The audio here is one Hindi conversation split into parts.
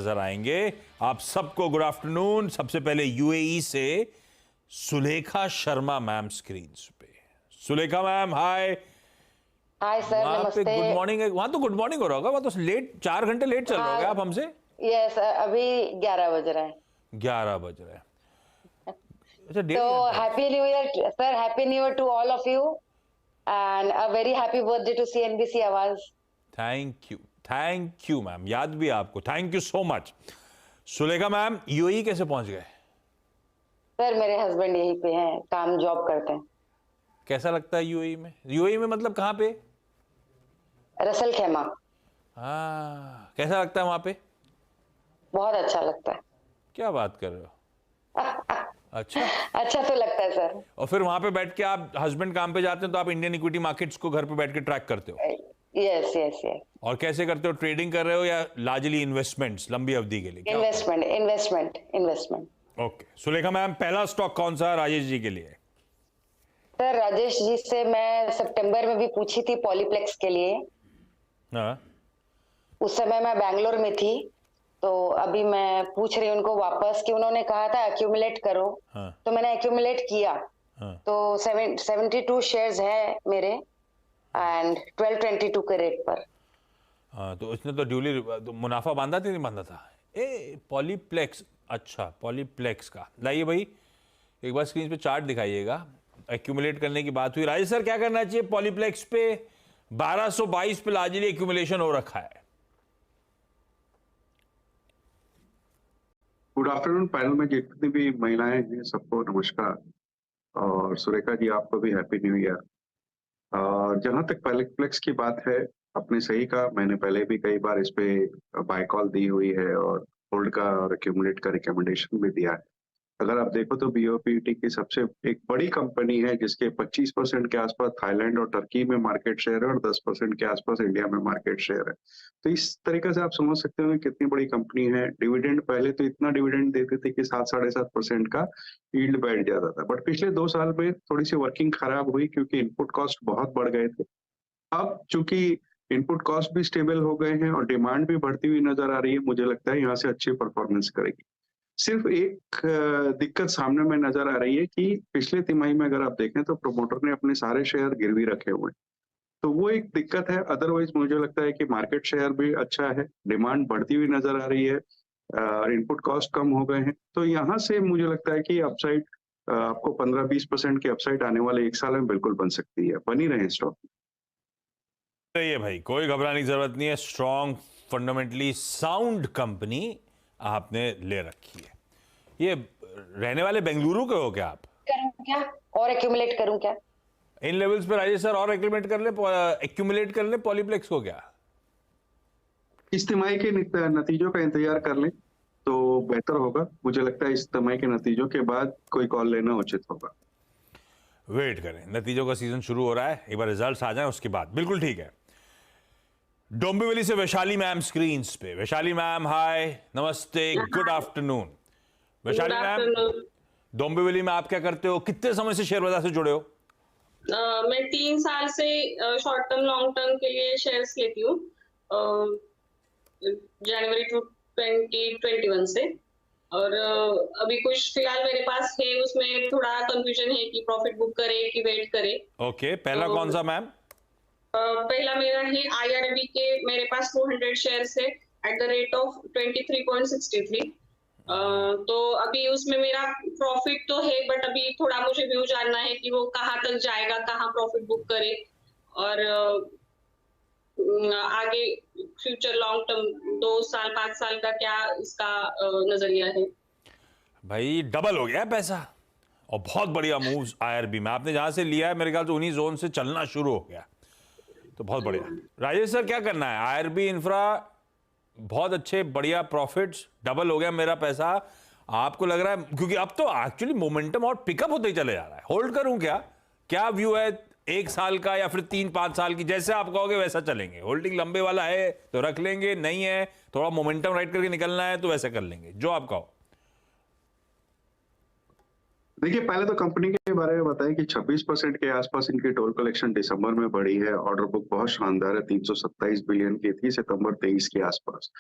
नजर आएंगे आप सबको। Good afternoon. सबसे पहले यूएई से सुलेखा शर्मा मैम स्क्रीन पे। Sulekha ma'am hi. Hi sir, वहां पे नमस्ते। गुड मॉर्निंग है, वहां तो गुड मॉर्निंग हो रहा होगा, वहां तो लेट 4 घंटे लेट चल रहे हो आप हमसे। यस, अभी 11 बज रहे हैं। 11 बज रहे हैं। अच्छा, तो 1.5 घंटा। Happy new year sir, happy new year to all of you and a very happy birthday to CNBC Awaaz. Thank you ma'am, याद भी आपको, thank you so much. Sulekha ma'am UAE कैसे पहुंच गए? सर मेरे हस्बैंड यहीं पे हैं, काम जॉब करते हैं। कैसा लगता है यूएई में? यूएई में मतलब कहाँ पे? रसल खेमा। हाँ, कैसा लगता है वहां पे? बहुत अच्छा लगता है। क्या बात कर रहे हो? अच्छा। अच्छा तो लगता है सर। और फिर वहां पे बैठ के आप, हस्बैंड काम पे जाते हैं तो आप इंडियन इक्विटी मार्केट्स को घर पे बैठ के ट्रैक करते हो? Yes yes yes. और कैसे करते हो? ट्रेडिंग कर रहे हो या लार्जली इन्वेस्टमेंट्स लंबी अवधि के लिए? Investment investment investment. Okay Sulekha ma'am, पहला स्टॉक कौन सा राजेश जी के लिए? सर राजेश जी से मैं सितंबर में भी पूछी थी पॉलीप्लेक्स के लिए। हाँ। उस समय मैं बैंगलोर में थी, तो अभी मैं पूछ रही हूँ उनको वापस कि उन्होंने कहा था एक्यूमुलेट करो। हाँ। तो मैंने एक्यूमुलेट किया। हाँ। तो 72 शेयर्स है मेरे एंड 1222 के रेट पर। हाँ, तो इसने तो ड्यूली तो मुनाफा बांधा था, नहीं बांधा था? ए पॉलीप्लेक्स, अच्छा पॉलीप्लेक्स का लाइए भाई, एक बार स्क्रीन पे चार्ट दिखाइएगा। एक्यूमुलेट करने की बात हुई, राजेश सर क्या करना चाहिए पॉलीप्लेक्स पे? 1222 पे लार्जली एक्यूमुलेशन हो रखा है। गुड आफ्टरनून पैनल में जितनी भी महिलाएं हैं सबको नमस्कार, और सुरेखा जी आपको भी हैप्पी न्यू ईयर। और जहां तक पॉलीप्लेक्स की बात है, आपने सही कहा, मैंने पहले भी कई बार इस पे बाय कॉल दी हुई है और होल्ड का और एक्यूमुलेट का रिकमेंडेशन भी दिया है। अगर आप देखो तो बीओपीटी की सबसे एक बड़ी कंपनी है जिसके 25% के आसपास थाईलैंड और टर्की में मार्केट शेयर है और 10% के आसपास इंडिया में मार्केट शेयर है। तो इस तरीके से आप समझ सकते हो कितनी बड़ी कंपनी है। डिविडेंड पहले तो इतना डिविडेंड देते थे कि 7-7.5% का यील्ड बैठ जाता था, बट पिछले 2 साल में थोड़ी सी वर्किंग खराब हुई क्योंकि इनपुट कॉस्ट बहुत बढ़ गए थे। अब चूंकि इनपुट कॉस्ट भी स्टेबल हो गए हैं और डिमांड भी बढ़ती हुई नजर आ रही है, मुझे लगता है यहाँ से अच्छी परफॉर्मेंस करेगी। सिर्फ एक दिक्कत सामने में नजर आ रही है कि पिछले तिमाही में अगर आप देखें तो प्रमोटर ने अपने सारे शेयर गिरवी रखे हुए हैं, तो वो एक दिक्कत है। अदरवाइज मुझे लगता है कि मार्केट शेयर भी अच्छा है, डिमांड बढ़ती हुई नजर आ रही है, इनपुट कॉस्ट कम हो गए हैं, तो यहाँ से मुझे लगता है कि अपसाइड आपको 15-20% की अपसाइड आने वाले 1 साल में बिल्कुल बन सकती है। बनी रहे स्टॉक। ये भाई कोई घबराने की जरूरत नहीं है, स्ट्रॉन्ग फंडामेंटली साउंड कंपनी आपने ले रखी है। ये रहने वाले बेंगलुरु के हो क्या आप? करूं क्या और एक्यूमुलेट करूं क्या? इन लेवल्स पे राजेश सर और एक्यूमुलेट कर ले पॉलीप्लेक्स को क्या? इस तिमाही के नतीजों का इंतजार कर लें तो बेहतर होगा। मुझे लगता है इस तिमाही के नतीजों के बाद कोई कॉल लेना उचित होगा। वेट करें, नतीजों का सीजन शुरू हो रहा है, एक बार रिजल्ट्स आ जाएं उसके बाद। बिल्कुल ठीक है। डोंबिवली से वैशाली मैम स्क्रीन पे। वैशाली मैम हाय, नमस्ते, good afternoon. Vaishali ma'am, Dombivli में आप क्या करते हो? कितने समय से शेयर बाजार से जुड़े हो? मैं 3 साल से शॉर्ट टर्म लॉन्ग टर्म के लिए शेयर्स लेती हूँ, जनवरी 2021 से। और अभी कुछ फिलहाल मेरे पास है, उसमें थोड़ा कंफ्यूजन है कि प्रॉफिट बुक करे कि वेट करे। ओके, पहला कौन सा मैम? पहला मेरा है IRB के, मेरे पास 200 शेयर्स है एट द रेट ऑफ 23.63। तो अभी उसमें मेरा प्रॉफिट तो है, बट अभी थोड़ा मुझे व्यू जानना है कि वो कहाँ तक जाएगा, कहाँ प्रॉफिट बुक करे, और आगे फ्यूचर लॉन्ग टर्म 2 साल 5 साल का क्या इसका नजरिया है। भाई डबल हो गया है पैसा और बहुत बढ़िया मूव्स IRB में आपने जहां से लिया है, मेरे ख्याल से उन्हीं जोन से चलना शुरू हो गया, तो बहुत बढ़िया। राजेश सर क्या करना है? IRB इंफ्रा बहुत अच्छे बढ़िया प्रॉफिट्स, डबल हो गया मेरा पैसा। आपको लग रहा है, क्योंकि अब तो एक्चुअली मोमेंटम और पिकअप होते ही चले जा रहा है, होल्ड करूं क्या? क्या व्यू है 1 साल का या फिर 3-5 साल की? जैसे आप कहोगे वैसा चलेंगे। होल्डिंग लंबे वाला है तो रख लेंगे, नहीं है थोड़ा मोमेंटम राइट करके निकलना है तो वैसे कर लेंगे, जो आप कहो। देखिए, पहले तो कंपनी के बारे में बताएं कि 26% के आसपास इनकी टोल कलेक्शन दिसंबर में बढ़ी है। ऑर्डर बुक बहुत शानदार है, 327 बिलियन की थी सितंबर 23 के आसपास।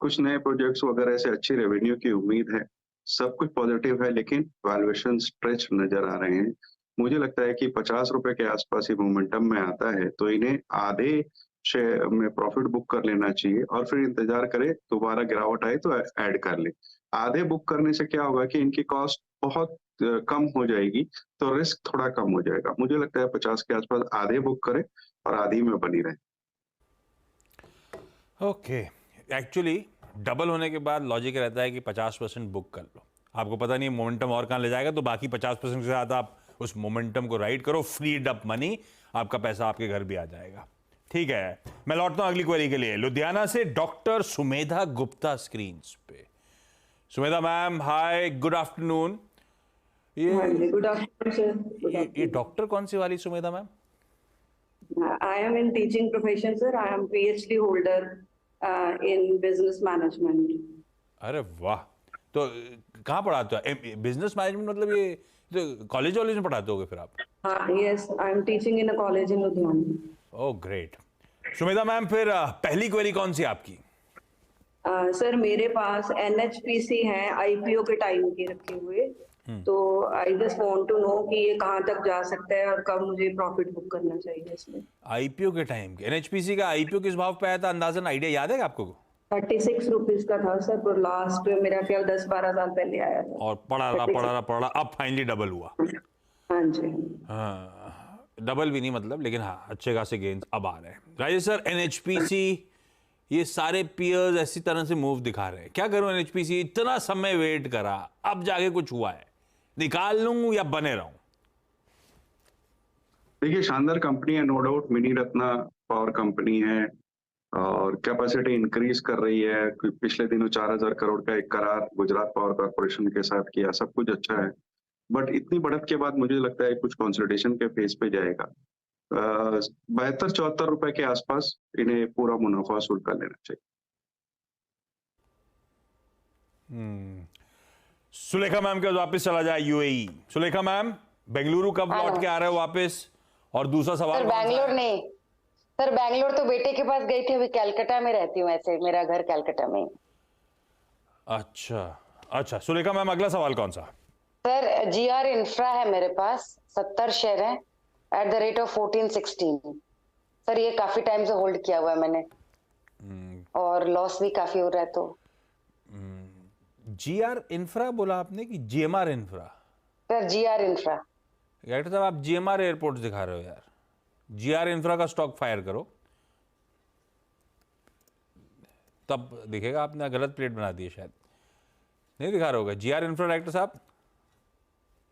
कुछ नए प्रोजेक्ट्स वगैरह से अच्छी रेवेन्यू की उम्मीद है। सब कुछ पॉजिटिव है, लेकिन वैल्यूएशन स्ट्रेच नजर आ रहे हैं। मुझे लगता है कि ₹50 के आसपास ही मोमेंटम में आता है, तो इन्हें आधे शेयर में प्रॉफिट बुक कर लेना चाहिए और फिर इंतजार करें, दोबारा गिरावट आए तो ऐड कर लें। आधे बुक करने से क्या होगा कि इनकी कॉस्ट बहुत कम हो जाएगी, तो रिस्क थोड़ा कम हो जाएगा। मुझे लगता है 50 के आसपास आधे बुक करें और आधी में बनी रहें। ओके, एक्चुअली डबल होने के बाद लॉजिक रहता है कि 50% बुक कर लो। आपको पता नहीं मोमेंटम और कहाँ ले जाएगा, तो बाकी 50% से ज़्यादा आप उस मोमेंटम को राइड करो, फ्रीड अप मनी, आपका पैसा आपके घर भी आ जाएगा। ठीक है, मैं लौटता हूँ अगली क्वेरी के लिए। लुधियाना से डॉक्टर सुमेधा गुप्ता स्क्रीन पे। सुमेधा मैम, हाय, गुड आफ्टरनून। हाँ ये जी, गुड आफ्टरनून सर। गुड ये डॉक्टर कौन सी वाली Sumedha ma'am? Afternoon. I am in teaching profession sir. I am PhD holder in business management. अरे वाह, तो कहाँ पढ़ाते हो? बिजनेस मैनेजमेंट मतलब ये तो कॉलेज वॉलेज में पढ़ाते होगे फिर आप? हाँ, yes, I am teaching in a college in Ludhiana. Oh great. Sumedha ma'am, फिर पहली क्वेरी कौन सी आपकी? सर, मेरे पास NHPC है IPO के टाइम के रखे हुए, तो I just want to know कि ये कहाँ तक जा सकता है और कब मुझे प्रॉफिट बुक करना चाहिए इसमें। आईपीओ के टाइम के एनएचपीसी का आईपीओ किस भाव पे आया था, अंदाजन आइडिया याद है आपको? 36 रुपीज का था सर, पर लास्ट मेरा ख्याल 10-12 साल पहले आया था। और पड़ा रहा, अब फाइनली डबल हुआ। हाँ जी। हाँ, डबल भी नहीं मतलब, लेकिन हाँ अच्छे खासे गेंस अब आ रहे हैं। राजेश सर, एनएचपीसी, ये सारे पियर्स ऐसी तरह से मूव दिखा रहे हैं, क्या करूं? एनएचपीसी इतना समय वेट करा, अब जाके कुछ हुआ है, निकाल लूं या बने रहूं? देखिए, शानदार कंपनी है, no doubt. Mini Ratna power company है और कैपेसिटी इंक्रीज कर रही है। पिछले दिनों 4000 करोड़ का एक करार गुजरात पावर कॉर्पोरेशन के साथ किया। सब कुछ अच्छा है, बट इतनी बढ़त के बाद मुझे लगता है कुछ कंसोलिडेशन के फेज पे जाएगा। 72-74 रुपए के आसपास इन्हें पूरा मुनाफा वसूल कर लेना चाहिए। सुलेखा मैम के वापस चला जाए यूएई। सुलेखा मैम, बेंगलुरु कब लौट के आ रहे हो वापस? और दूसरा सवाल सर कौन सा है? बैंगलोर नहीं, सर बैंगलोर तो बेटे के पास गई थी, अभी कलकत्ता में रहती हूँ। ऐसे मेरा घर कलकत्ता में। अच्छा अच्छा, सुलेखा मैम, अगला सवाल कौन सा? सर GR इंफ्रा है मेरे पास, 70 शेयर है eight the rate of 1416। Sir ये काफी टाइम से होल्ड किया हुआ है मैंने, और लॉस भी काफी हो रहा है। तो जीआर इंफ्रा बोला आपने कि GMR infra? Sir GR infra. Doctor साहब, आप जीएमआर एयरपोर्ट दिखा रहे हो यार। जीआर इंफ्रा का स्टॉक फायर करो, तब दिखेगा। आपने गलत प्लेट बना दी है शायद, नहीं दिखा रहा होगा। जीआर इंफ्रा डायरेक्टर साहब,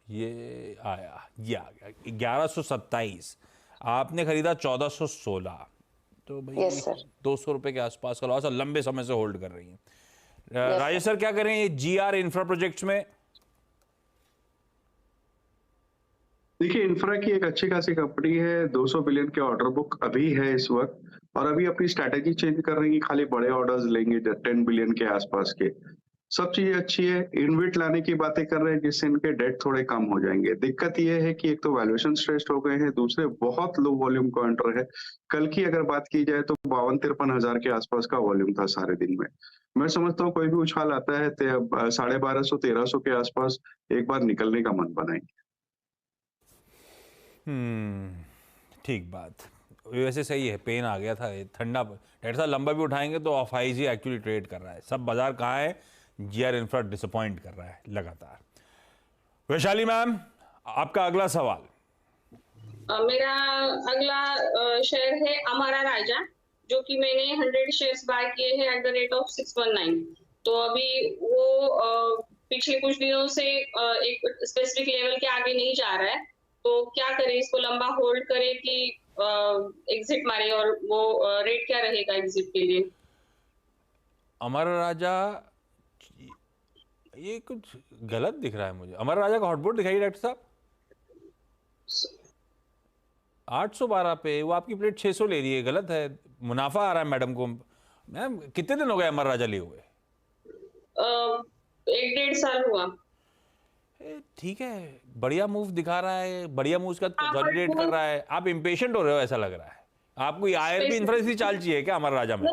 ये आया, ये आ गया 1127, आपने खरीदा 1416, तो भाई यस सर। 200 रुपए के आसपास का लॉस, लंबे समय से होल्ड कर रही हैं। राजेश सर, क्या करें ये जीआर इंफ्रा प्रोजेक्ट्स में? देखिए, इंफ्रा की एक अच्छी खासी कंपनी है, 200 बिलियन के ऑर्डर बुक अभी है इस वक्त, और अभी अपनी स्ट्रैटेजी चेंज कर रही है, खाली बड़े ऑर्डर्स लेंगे 10 बिलियन के आसपास के। सब चीजें अच्छी है, इनविट लाने की बातें कर रहे हैं जिससे इनके डेट थोड़े कम हो जाएंगे। दिक्कत यह है कि एक तो वैल्यूएशन स्ट्रेस्ड हो गए हैं, दूसरे बहुत लो वॉल्यूम काउंटर है। कल की अगर बात की जाए तो 52-53 हजार के आसपास का वॉल्यूम था सारे दिन में। मैं समझता हूँ कोई भी उछाल आता है 1250-1300 के आसपास एक बार निकलने का मन बनाएंगे। ठीक बात, वैसे सही है, पेन आ गया था, ये ठंडा। डॉक्टर साहब, लंबा भी उठाएंगे तो ऑफ हाइज ही एक्चुअली ट्रेड कर रहा है। सब बाजार कहाँ है, जीआर इंफ्रा डिसअपॉइंट कर रहा है लगातार। वैशाली मैम, आपका अगला सवाल। मेरा अगला शेयर है अमारा राजा, जो कि मैंने 100 शेयर्स बाय किए हैं एट द रेट ऑफ 619। तो अभी वो पिछले कुछ दिनों से एक स्पेसिफिक लेवल के आगे नहीं जा रहा है, तो क्या करें? इसको लंबा होल्ड करें कि एग्जिट मारे, और वो रेट क्या रहेगा एग्जिट के लिए? अमर राजा, ये कुछ गलत दिख रहा है मुझे। अमर राजा का हॉटबोर्ड दिखाइए डॉक्टर साहब। 812 पे, वो आपकी प्लेट 600 ले रही है, गलत है। मुनाफा आ रहा है मैडम को। मैम, कितने दिन हो गए अमर राजा लिए हुए? 1-1.5 साल हुआ। ठीक है, बढ़िया मूव दिखा रहा है, बढ़िया मूव का हाँ, कंसोलिडेट कर रहा है। आप इम्पेशेंट हो रहे हो ऐसा लग रहा है। आपको ये आईआरबी इंफ्रा की चाल चाहिए क्या अमर राजा में?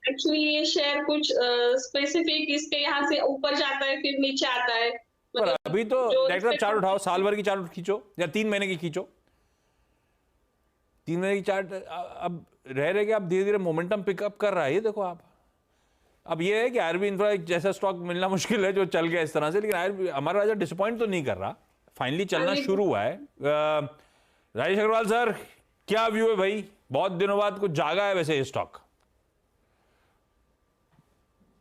एक्चुअली ये शेयर कुछ स्पेसिफिक इसके यहाँ से ऊपर जाता है फिर नीचे आता है। पर मतलब अभी तो जो डायरेक्टर इससे चार्ट उठाओ, साल भर की चार्ट खींचो या 3 महीने की खींचो। 3 महीने की चार्ट अब रह रहे कि आप धीरे धीरे मोमेंटम पिकअप कर रहा है। ये देखो आप, अब ये है कि आईआरबी इंफ्रा एक जैसा स्टॉक मिलना मुश्किल है जो चल गया इस तरह से, लेकिन आईआरबी अमर राजा डिसअपॉइंट तो नहीं कर रहा, फाइनली चलना शुरू हुआ है। राजेश अग्रवाल सर, क्या व्यू है भाई? बहुत दिनों बाद कुछ जागा है वैसे ये स्टॉक।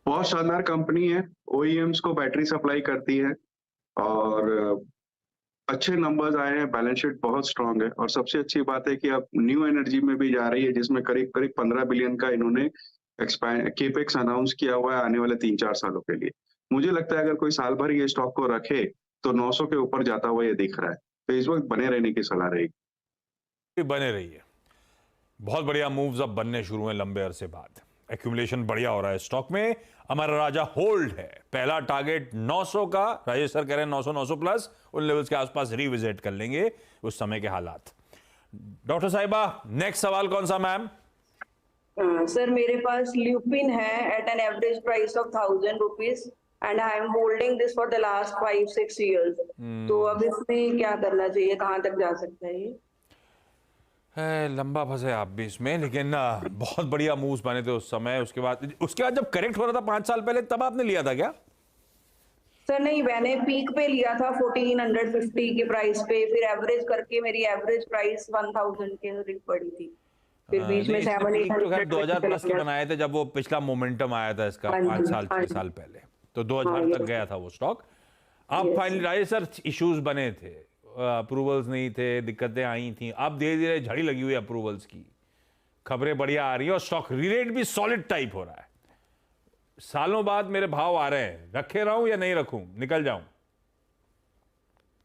बहुत शानदार कंपनी है, ओईएम्स को बैटरी सप्लाई करती है और अच्छे नंबर्स आए हैं, बैलेंस शीट बहुत स्ट्रांग है और सबसे अच्छी बात है कि अब न्यू एनर्जी में भी जा रही है जिसमें करीब करीब 15 बिलियन का इन्होंने केपेक्स अनाउंस किया हुआ है आने वाले 3-4 सालों के लिए। मुझे लगता है अगर कोई साल भर ये स्टॉक को रखे तो 900 के ऊपर जाता हुआ ये दिख रहा है, तो इस वक्त बने रहने की सलाह रहेगी। बने रहिए, बहुत बढ़िया मूव्स अब बनने शुरू हैं लंबे अरसे बाद। एक्यूमुलेशन बढ़िया हो रहा है स्टॉक में। अमर राजा होल्ड है, पहला टारगेट 900 का, राजेश सर कह रहे हैं 900 प्लस, उन लेवल्स के आसपास रिविजिट कर लेंगे उस समय के हालात। डॉक्टर साहिबा, नेक्स्ट सवाल कौन सा मैम? सर मेरे पास ल्यूपिन है at an average price of 1000 rupees and I am holding this for the last 5-6 years। तो अब इसमें क्या करना चाहिए, कहाँ तक जा सकता है ये? लंबा फंसे आप भी इसमें, लेकिन बहुत बढ़िया मूव्स बने थे उस समय। उसके बाद जब करेक्ट हो रहा था 5 साल पहले, तब आपने लिया था क्या? सर नहीं, मैंने पीक पे लिया था 1450 के प्राइस पे, फिर एवरेज करके मेरी एवरेज प्राइस 1000 के करीब पड़ी थी, फिर बीच में 700 2000 प्लस के बनाए थे जब वो पिछला मोमेंटम आया था इसका 5 साल 6 साल पहले, तो 2000 तक गया था वो स्टॉक। अब फाइनली राजेश सर इश्यूज बने थे, अप्रूवल्स नहीं थे, दिक्कतें आई थी, अब धीरे धीरे झड़ी लगी हुई अप्रूवल्स की, खबरें बढ़िया आ रही है और स्टॉक रीरेट भी सॉलिड टाइप हो रहा है। सालों बाद मेरे भाव आ रहे हैं, रखे रहूं या नहीं रखूं, निकल जाऊं?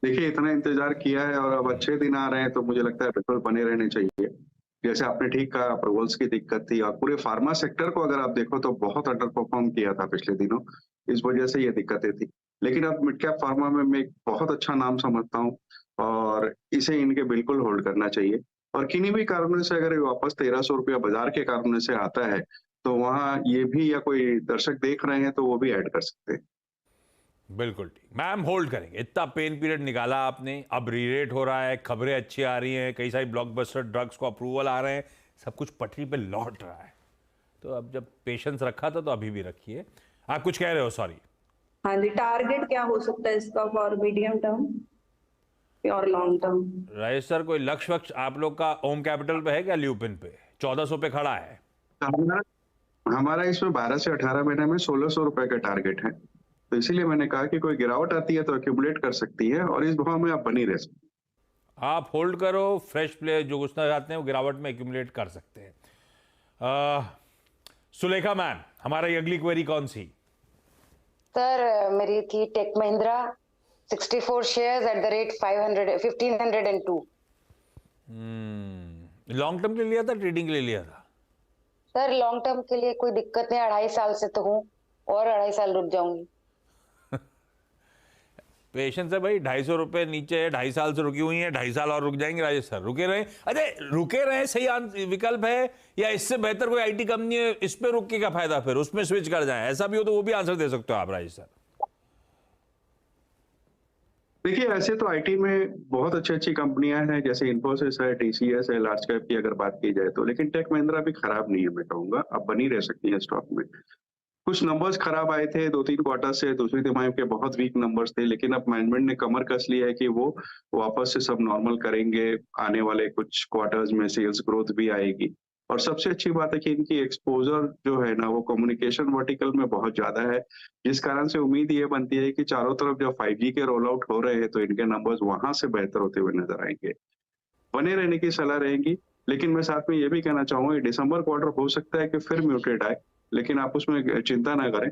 देखिए, इतना इंतजार किया है और अब अच्छे दिन आ रहे हैं तो मुझे लगता है बिल्कुल बने रहने चाहिए। जैसे आपने ठीक कहा, अप्रूवल्स की दिक्कत थी और पूरे फार्मा सेक्टर को अगर आप देखो तो बहुत अंडर परफॉर्म किया था पिछले दिनों, इस वजह से ये दिक्कतें थी। लेकिन अब मिड कैप फार्मा में मैं एक बहुत अच्छा नाम समझता हूँ और इसे इनके बिल्कुल होल्ड करना चाहिए। और किन्हीं भी कारणों से अगर ये वापस 1300 रुपया बाजार के कारणों से आता है तो वहां ये भी, या कोई दर्शक देख रहे हैं तो वो भी ऐड कर सकते हैं। बिल्कुल ठीक मैम, होल्ड करेंगे। इतना पेन पीरियड निकाला आपने, अब रीरेट हो रहा है, खबरें अच्छी आ रही हैं, कई सारी ब्लॉकबस्टर ड्रग्स को अप्रूवल आ रहे हैं, सब कुछ पटरी पे लौट रहा है। तो अब जब पेशेंस रखा था तो अभी भी रखिए। आप कुछ कह रहे हो? सॉरी। हाँ जी, टारगेट क्या हो सकता है इसका फॉर मीडियम टर्म और लॉन्ग टर्म? राजेश सर, कोई लक्ष्य वक्ष आप लोग का ओम कैपिटल पे है क्या? ल्यूपिन पे 1400 पे खड़ा है। हमारा इसमें 12 से 18 महीने में 1600 रुपए का टारगेट है, तो इसीलिए मैंने कहा कि कोई गिरावट आती है तो एक्यूमुलेट कर सकती है और इस भाव में आप बनी रह सकते हैं। आप होल्ड करो, फ्रेश प्लेयर जो घुसना चाहते हैं वो गिरावट में एक्यूमुलेट कर सकते हैं। सुलेखा मैम, हमारी अगली क्वेरी कौन सी? सर मेरी थी Tech Mahindra 64 shares at the rate 1502। Long term के लिए लिया था, ट्रेडिंग के लिए लिया था? सर लॉन्ग टर्म के लिए कोई दिक्कत नहीं, 2.5 साल से तो हूँ और 2.5 साल रुक जाऊंगी। पेशेंस है भाई, 250 रुपए नीचे है, 2.5 साल से रुकी हुई है, 2.5 साल और रुक जाएंगे। राजेश सर रुके रहे, अरे रुके रहे सही विकल्प है, या इससे बेहतर कोई आईटी कंपनी है इस पे रुक के क्या फायदा, फिर उसमें स्विच कर जाए, ऐसा भी हो तो वो भी आंसर दे सकते हो आप राजेश सर। देखिए, ऐसे तो आईटी में बहुत अच्छी अच्छी कंपनियां हैं, जैसे इन्फोसिस है, टीसीएस है, लार्ज कैप की अगर बात की जाए तो, लेकिन टेक महिंद्रा भी खराब नहीं है, मैं कहूंगा अब बनी रह सकती है स्टॉक में। कुछ नंबर्स खराब आए थे 2-3 क्वार्टर से, दूसरी तिमाही के बहुत वीक नंबर्स थे, लेकिन अब मैनेजमेंट ने कमर कस ली है कि वो वापस से सब नॉर्मल करेंगे, आने वाले कुछ क्वार्टर्स में सेल्स ग्रोथ भी आएगी। और सबसे अच्छी बात है कि इनकी एक्सपोजर जो है ना वो कम्युनिकेशन वर्टिकल में बहुत ज्यादा है, जिस कारण से उम्मीद ये बनती है कि चारों तरफ जब 5G के रोल आउट हो रहे हैं तो इनके नंबर्स वहां से बेहतर होते हुए नजर आएंगे। बने रहने की सलाह रहेगी, लेकिन मैं साथ में ये भी कहना चाहूंगा दिसंबर क्वार्टर हो सकता है कि फिर म्यूटेड आए, लेकिन आप उसमें चिंता ना करें।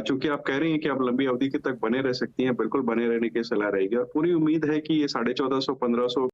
चूंकि आप कह रही हैं कि आप लंबी अवधि के तक बने रह सकती हैं, बिल्कुल बने रहने की सलाह रहेगी और पूरी उम्मीद है कि ये 1450-1500